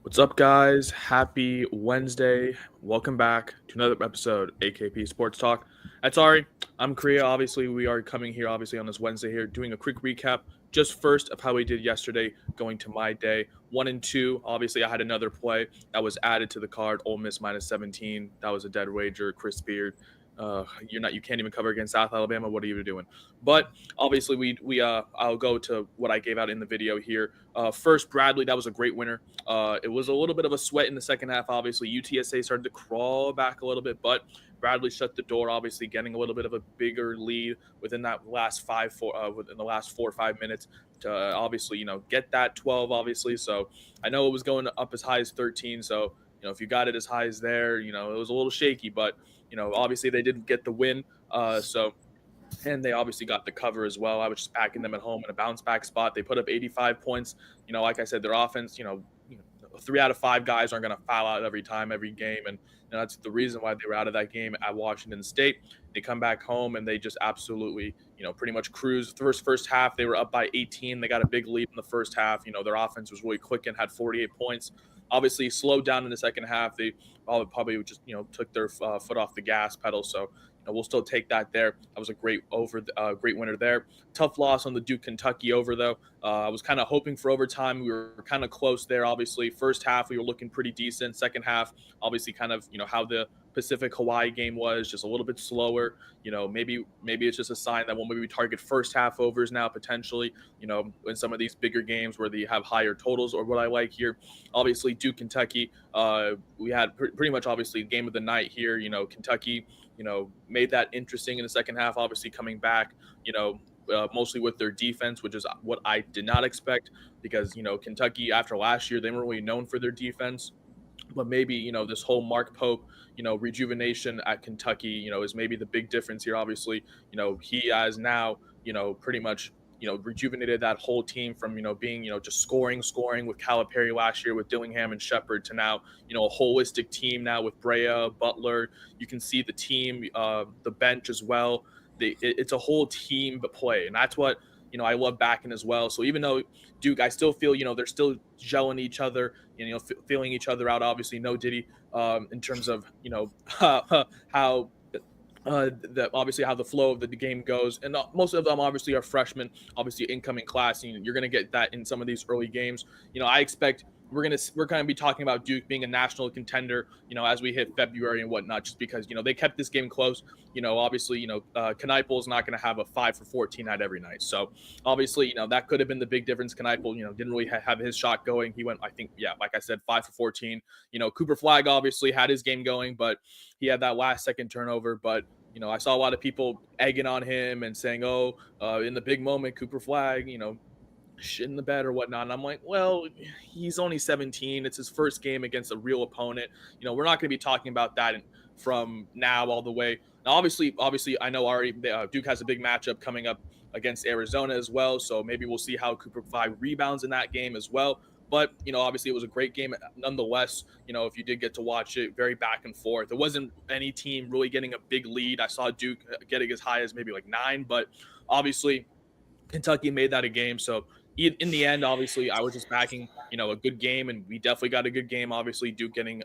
What's up, guys? Happy Wednesday. Welcome back to another episode, AKP Sports Talk. That's Ari. I'm Korea. Obviously, we are coming here, obviously, on this Wednesday here, doing a quick recap just first of how we did yesterday, going to my day. 1 and 2. Obviously, I had another play that was added to the card, Ole Miss minus 17. That was a dead wager. Chris Beard. You can't even cover against South Alabama. What are you doing? But obviously, I'll go to what I gave out in the video here. First, Bradley, that was a great winner. It was a little bit of a sweat in the second half. Obviously, UTSA started to crawl back a little bit, but Bradley shut the door. Obviously, getting a little bit of a bigger lead within that within the last 4 or 5 minutes to obviously get that 12. Obviously, so I know it was going up as high as 13. So if you got it as high as there, it was a little shaky, but obviously they didn't get the win. And they obviously got the cover as well. I was just backing them at home in a bounce back spot. They put up 85 points. Like I said, their offense, 3 out of 5 guys aren't going to foul out every time, every game. And that's the reason why they were out of that game at Washington State. They come back home and they just absolutely, pretty much cruised. First half, they were up by 18. They got a big lead in the first half. Their offense was really quick and had 48 points. Obviously, slowed down in the second half. They probably just, took their foot off the gas pedal. So, we'll still take that there. That was a great winner there. Tough loss on the Duke Kentucky over though. I was kind of hoping for overtime. We were kind of close there. Obviously, first half we were looking pretty decent. Second half, obviously, kind of how the Pacific Hawaii game was, just a little bit slower. Maybe it's just a sign that we'll maybe target first half overs now potentially. In some of these bigger games where they have higher totals, or what I like here. Obviously, Duke Kentucky. We had pretty much obviously game of the night here. Kentucky. Made that interesting in the second half, obviously coming back, mostly with their defense, which is what I did not expect because, Kentucky after last year, they weren't really known for their defense. But maybe, this whole Mark Pope, rejuvenation at Kentucky, is maybe the big difference here. Obviously, he has now, pretty much rejuvenated that whole team from, being, just scoring with Calipari last year with Dillingham and Shepard to now, a holistic team now with Brea, Butler. You can see the team, the bench as well. It's a whole team play. And that's what, I love backing as well. So even though Duke, I still feel, they're still gelling each other, feeling each other out. Obviously, no Diddy in terms of, how obviously how the flow of the game goes, and most of them obviously are freshmen, obviously incoming class. You're going to get that in some of these early games. I expect we're going to be talking about Duke being a national contender, as we hit February and whatnot, just because they kept this game close. Obviously, Kneipel is not going to have a 5 for 14 night every night, so obviously, that could have been the big difference. Kneipel, didn't really have his shot going. He went, I think, like I said, 5 for 14. Cooper Flag obviously had his game going, but he had that last second turnover. But I saw a lot of people egging on him and saying, "Oh, in the big moment, Cooper Flag, shit in the bed or whatnot." And I'm like, well, he's only 17. It's his first game against a real opponent. We're not going to be talking about that from now all the way. Now, obviously, I know already Duke has a big matchup coming up against Arizona as well. So maybe we'll see how Cooper Flag rebounds in that game as well. But, obviously it was a great game nonetheless. If you did get to watch it, very back and forth. There wasn't any team really getting a big lead. I saw Duke getting as high as maybe like 9, but obviously Kentucky made that a game. So in the end, obviously, I was just backing, a good game, and we definitely got a good game. Obviously, Duke getting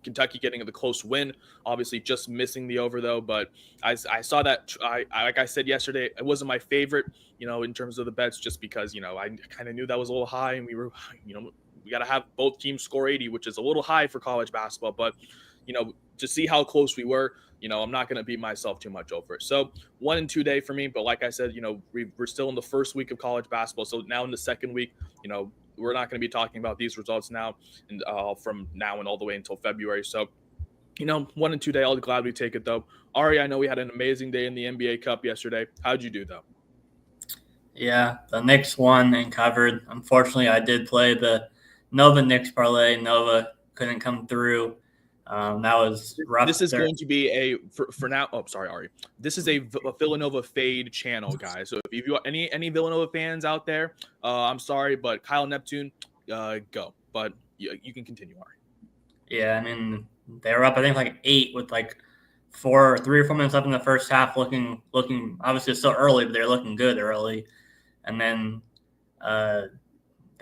Kentucky getting the close win. Obviously, just missing the over though. But I saw that. I like I said yesterday, it wasn't my favorite, in terms of the bets, just because I kind of knew that was a little high, and we were, we got to have both teams score 80, which is a little high for college basketball. But to see how close we were, I'm not going to beat myself too much over it. So 1 and 2 day for me. But like I said, we're still in the first week of college basketball. So now in the second week, we're not going to be talking about these results now and from now and all the way until February. So, 1 and 2 day, I'll gladly take it though. Ari, I know we had an amazing day in the NBA Cup yesterday. How'd you do though? Yeah, the Knicks won and covered. Unfortunately, I did play the Nova Knicks parlay. Nova couldn't come through. That was rough. This is going to be for now. Oh, sorry, Ari. This is a Villanova fade channel, guys. So if you any Villanova fans out there, I'm sorry, but Kyle Neptune, go. But you can continue, Ari. Yeah, I mean they were up, I think, like 8 with like 3 or 4 minutes left in the first half. Looking. Obviously, it's still early, but they're looking good early. And then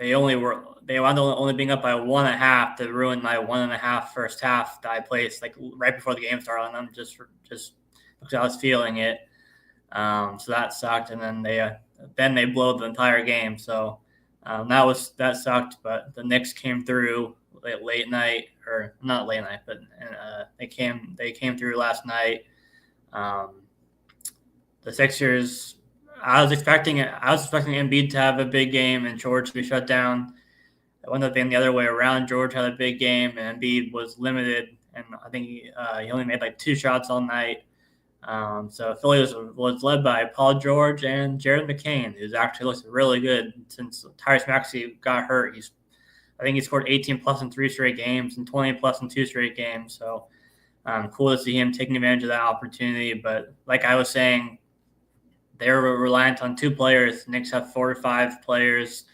they only were they wound up only being up by 1.5 to ruin my 1.5 first half that I placed like right before the game started on them, just because I was feeling it. So that sucked, and then they blew the entire game. So that sucked. But the Knicks came through late night, or not late night, but they came through last night. The Sixers, I was expecting Embiid to have a big game and George to be shut down. It ended up being the other way around. George had a big game and Embiid was limited, and I think he only made like 2 shots all night. So Philly was led by Paul George and Jared McCain, who's actually looks really good since Tyrese Maxey got hurt. I think he scored 18 plus in 3 straight games and 20 plus in 2 straight games. So cool to see him taking advantage of that opportunity. But like I was saying, they're reliant on 2 players. Knicks have 4 or 5 players.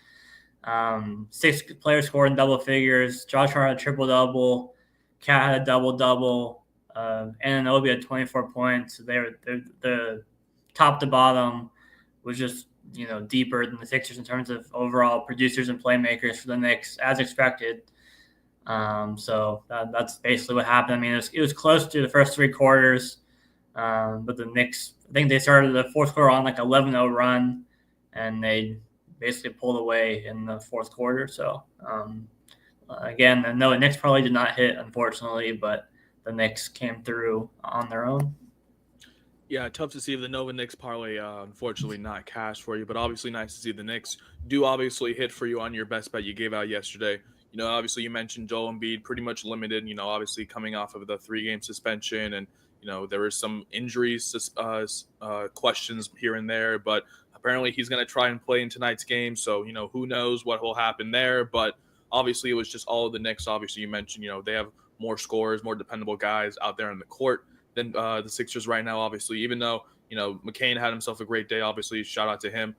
6 players scored in double figures. Josh Hart had a triple-double. Cat had a double-double. Anunoby had 24 points. The top to bottom was just deeper than the Sixers in terms of overall producers and playmakers for the Knicks, as expected. So that's basically what happened. I mean, it was close to the first 3 quarters, but the Knicks, I think they started the fourth quarter on like 11-0 run, and they basically pulled away in the fourth quarter. So again, no, the Knicks probably did not hit, unfortunately, but the Knicks came through on their own. Yeah, tough to see the Nova Knicks parlay, unfortunately not cash for you, but obviously nice to see the Knicks do obviously hit for you on your best bet you gave out yesterday. Obviously you mentioned Joel Embiid pretty much limited, obviously coming off of the 3-game suspension, and, there was some injuries, questions here and there, but apparently he's going to try and play in tonight's game. So, who knows what will happen there, but obviously it was just all of the Knicks. Obviously you mentioned, they have more scorers, more dependable guys out there in the court than the Sixers right now, obviously, even though, McCain had himself a great day, obviously, shout out to him.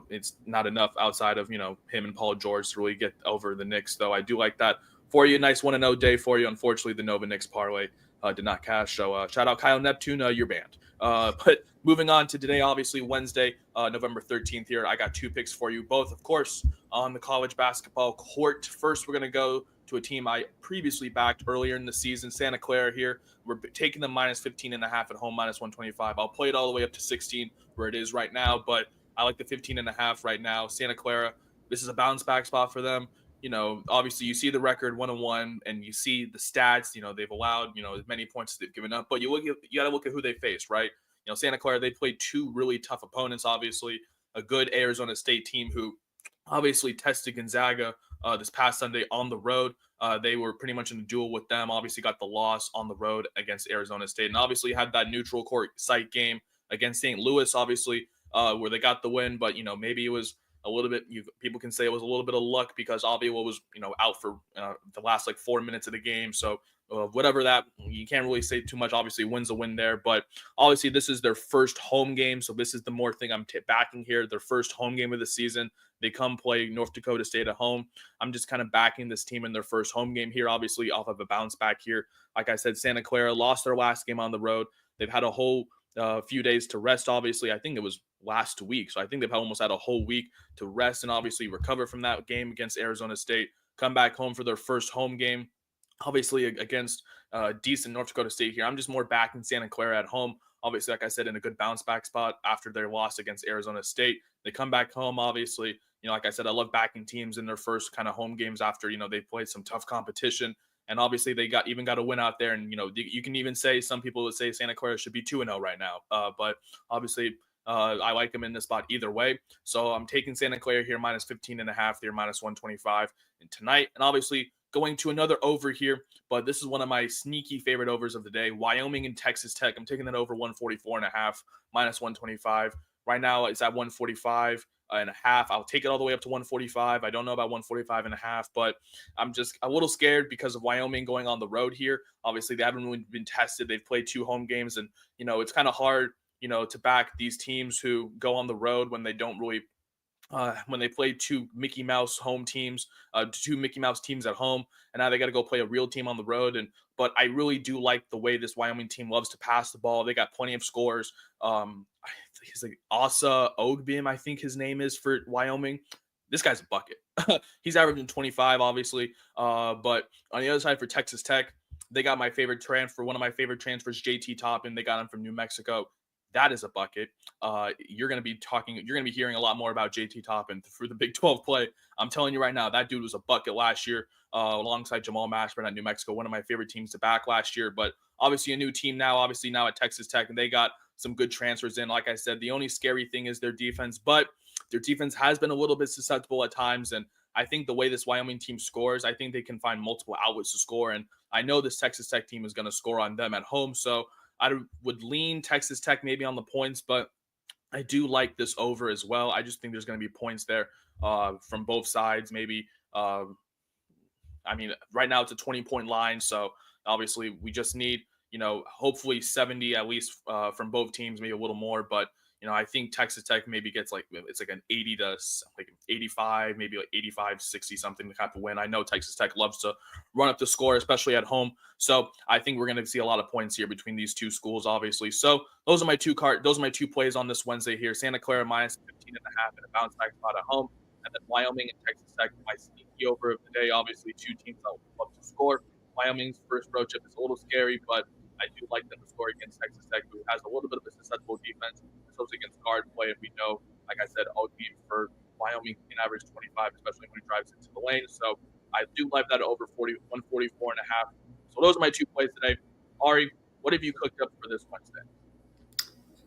It's not enough outside of, him and Paul George to really get over the Knicks, though. I do like that for you. Nice 1-0 day for you. Unfortunately, the Nova Knicks parlay did not cash. So shout out Kyle Neptune, you're banned. But moving on to today, obviously, Wednesday, November 13th here, I got 2 picks for you, both, of course, on the college basketball court. First, we're going to go to a team I previously backed earlier in the season, Santa Clara here. We're taking them minus 15.5 at home, minus 125. I'll play it all the way up to 16 where it is right now, but I like the 15.5 right now. Santa Clara, this is a bounce back spot for them. Obviously you see the record 1-1 and you see the stats, they've allowed, as many points as they've given up, but you got to look at who they face, right? Santa Clara, they played 2 really tough opponents, obviously a good Arizona State team who obviously tested Gonzaga this past Sunday on the road. They were pretty much in a duel with them, obviously got the loss on the road against Arizona State, and obviously had that neutral court site game against St. Louis, obviously, where they got the win, but, maybe it was a little bit, people can say it was a little bit of luck because Avila was, out for the last like 4 minutes of the game. So whatever that, you can't really say too much. Obviously, win's a win there, but obviously this is their first home game. So this is the more thing I'm backing here. Their first home game of the season. They come play North Dakota State at home. I'm just kind of backing this team in their first home game here, obviously off of a bounce back here. Like I said, Santa Clara lost their last game on the road. They've had a whole few days to rest, obviously. I think it was last week. So I think they've almost had a whole week to rest and obviously recover from that game against Arizona State, come back home for their first home game, obviously against decent North Dakota State here. I'm just more backing Santa Clara at home. Obviously, like I said, in a good bounce back spot after their loss against Arizona State. They come back home, obviously. Like I said, I love backing teams in their first kind of home games after, they played some tough competition. And obviously they got a win out there. And, you can even say, some people would say Santa Clara should be 2-0 right now. But obviously I like them in this spot either way. So I'm taking Santa Clara here, minus 15.5 here, minus 125 tonight. And obviously going to another over here, but this is one of my sneaky favorite overs of the day. Wyoming and Texas Tech. I'm taking that over 144.5, minus 125. Right now it's at 145 and a half. I'll take it all the way up to 145. I don't know about 145 and a half, but I'm just a little scared because of Wyoming going on the road here. Obviously, they haven't really been tested. They've played 2 home games, and, it's kind of hard, to back these teams who go on the road when they don't really when they play 2 Mickey Mouse home teams, 2 Mickey Mouse teams at home, and now they got to go play a real team on the road. But I really do like the way this Wyoming team loves to pass the ball. They got plenty of scores. He's like Asa Ogbim, I think his name is, for Wyoming. This guy's a bucket. He's averaging 25, obviously. But on the other side for Texas Tech, they got my favorite transfer, one of my favorite transfers, JT Toppin. They got him from New Mexico. That is a bucket. You're going to be hearing a lot more about JT Toppin for the Big 12 play. I'm telling you right now, that dude was a bucket last year, alongside Jamal Mashburn at New Mexico, one of my favorite teams to back last year. But obviously a new team now, obviously now at Texas Tech, and they got some good transfers in. Like I said, the only scary thing is their defense, but their defense has been a little bit susceptible at times. And I think the way this Wyoming team scores, I think they can find multiple outlets to score. And I know this Texas Tech team is going to score on them at home. So I would lean Texas Tech maybe on the points, but I do like this over as well. I just think there's going to be points there from both sides. Maybe, right now it's a 20-point line. So obviously we just need, hopefully 70 at least from both teams, maybe a little more. But I think Texas Tech maybe gets it's like an 80 to like 85, maybe like 85, 60 something to kind of win. I know Texas Tech loves to run up the score, especially at home. So I think we're going to see a lot of points here between these two schools, obviously. So those are my two plays on this Wednesday here. Santa Clara minus 15.5 and a bounce back spot at home. And then Wyoming and Texas Tech, my sneaky over of the day. Obviously, two teams that would love to score. Wyoming's first road trip is a little scary, but I do like them to score against Texas Tech, who has a little bit of a susceptible defense, especially against guard play. And we know, like I said, all game for Wyoming can average 25, especially when he drives into the lane. So I do like that over 144.5. So those are my two plays today. Ari, what have you cooked up for this Wednesday?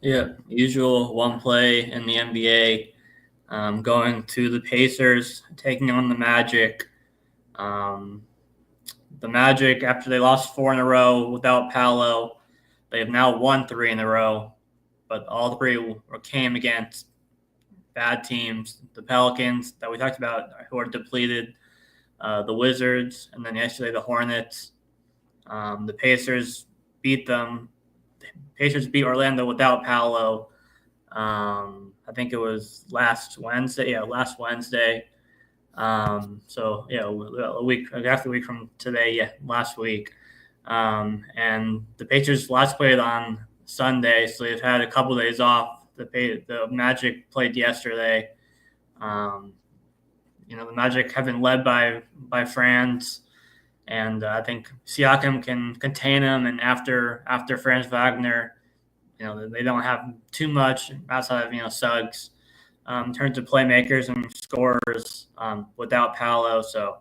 Yeah, usual one play in the NBA. Going to the Pacers, taking on the Magic. The Magic, after they lost 4 in a row without Paolo, they have now won 3 in a row, but all 3 came against bad teams. The Pelicans that we talked about, who are depleted, the Wizards, and then yesterday the Hornets. The Pacers beat them. The Pacers beat Orlando without Paolo. I think it was last Wednesday. Yeah, last Wednesday. So yeah, after a week from today. Yeah, last week. And the Pacers last played on Sunday, so they've had a couple days off. The Magic played yesterday. The Magic have been led by Franz, and I think Siakam can contain him. And after Franz Wagner, they don't have too much outside of Suggs in terms of playmakers and scorers without Paolo. So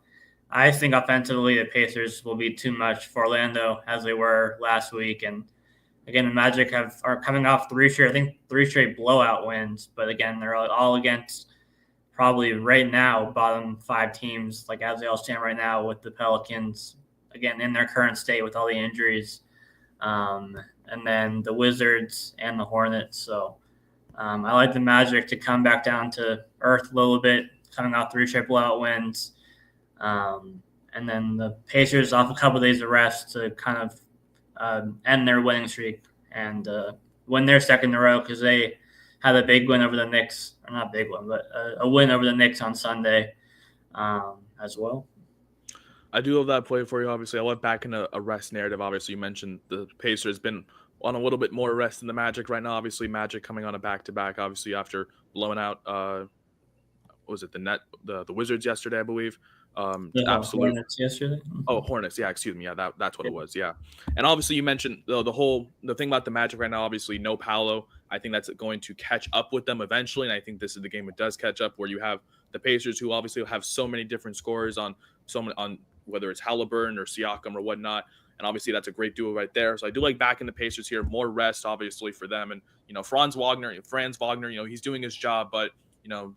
I think offensively the Pacers will be too much for Orlando as they were last week. And again, the Magic are coming off 3 straight blowout wins. But again, they're all against probably right now bottom 5 teams, like as they all stand right now, with the Pelicans again in their current state with all the injuries. And then the Wizards and the Hornets. So I like the Magic to come back down to earth a little bit, coming off 3 straight blowout wins. And then the Pacers off a couple of days of rest to kind of end their winning streak and win their second in a row, because they had a big win over the Knicks. Or not a big one, but a win over the Knicks on Sunday as well. I do love that play for you. Obviously, I went back in a rest narrative. Obviously, you mentioned the Pacers been on a little bit more rest than the Magic right now. Obviously, Magic coming on a back-to-back, obviously, after blowing out, was it the Wizards yesterday, I believe. Absolute Hornets yesterday. Oh, Hornets. Yeah, excuse me. Yeah, that's what it was. Yeah. And obviously you mentioned the thing about the Magic right now, obviously no Paolo. I think that's going to catch up with them eventually. And I think this is the game it does catch up, where you have the Pacers, who obviously have so many different scorers on whether it's Halliburton or Siakam or whatnot. And obviously that's a great duo right there. So I do like backing the Pacers here. More rest, obviously, for them. And, Franz Wagner, he's doing his job, but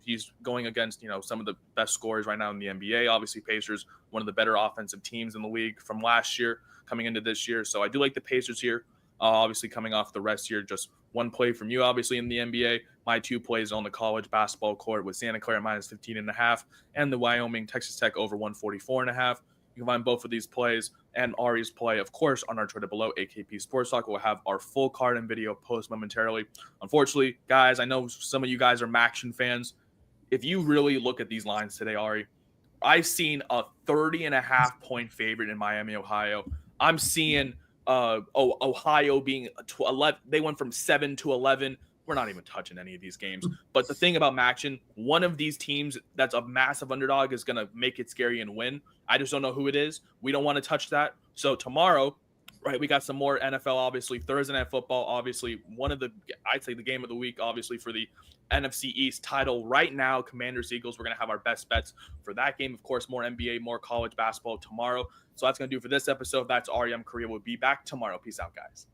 he's going against, some of the best scorers right now in the NBA. Obviously, Pacers, one of the better offensive teams in the league from last year coming into this year. So I do like the Pacers here. Obviously, coming off the rest here, just one play from you, obviously, in the NBA. My 2 plays on the college basketball court with Santa Clara minus 15.5 and the Wyoming Texas Tech over 144.5. You can find both of these plays and Ari's play, of course, on our Twitter below, AKP Sports Talk. We'll have our full card and video post momentarily. Unfortunately, guys, I know some of you guys are Maction fans. If you really look at these lines today, Ari, I've seen a 30.5 point favorite in Miami, Ohio. I'm seeing Ohio being 11. They went from 7 to 11. we're not even touching any of these games. But the thing about MACtion, one of these teams that's a massive underdog is going to make it scary and win. I just don't know who it is. We don't want to touch that. So tomorrow, right, we got some more NFL, obviously. Thursday Night Football, obviously. I'd say the game of the week, obviously, for the NFC East title. Right now, Commanders, Eagles, we're going to have our best bets for that game. Of course, more NBA, more college basketball tomorrow. So that's going to do for this episode. That's Ari. I'm Korea. We'll be back tomorrow. Peace out, guys.